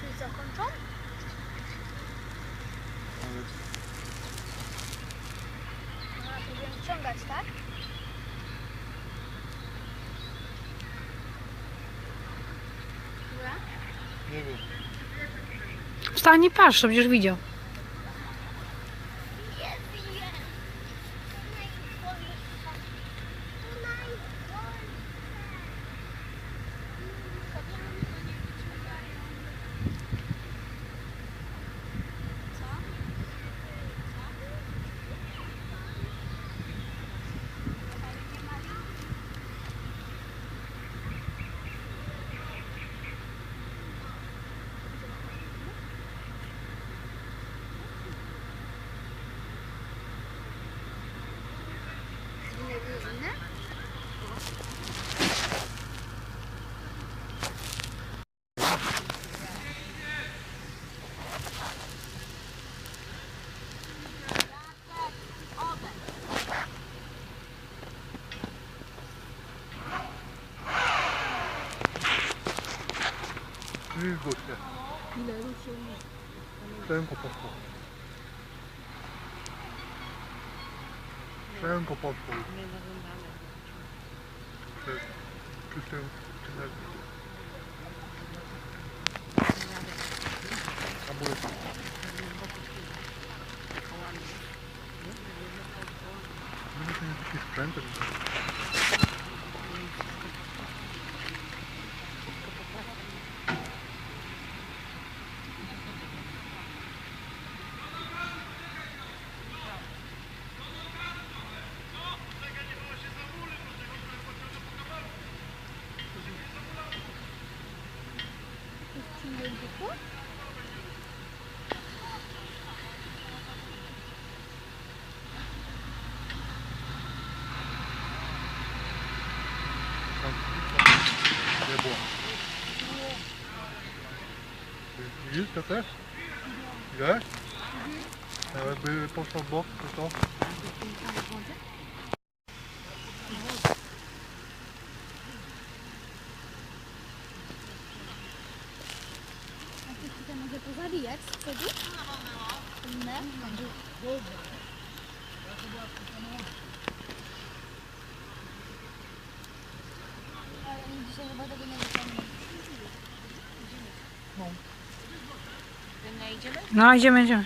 coś zakończą? A, to będziemy ciągać, tak? Dobra. Nie wiem. Wstań i patrz, to będziesz widział. Wilgo się. Wszęko poszło. Wszęko poszło. Przy tym energii. Amulet. Nie muszę mieć jakiś sprzęt. Nie było. Widzisz to też? Widziałeś? A jakby poszło w bok, to co? A ty tutaj może pozabijać z przodu? Inne? Ale oni dzisiaj chyba tego nie wyciągną. No, idziemy.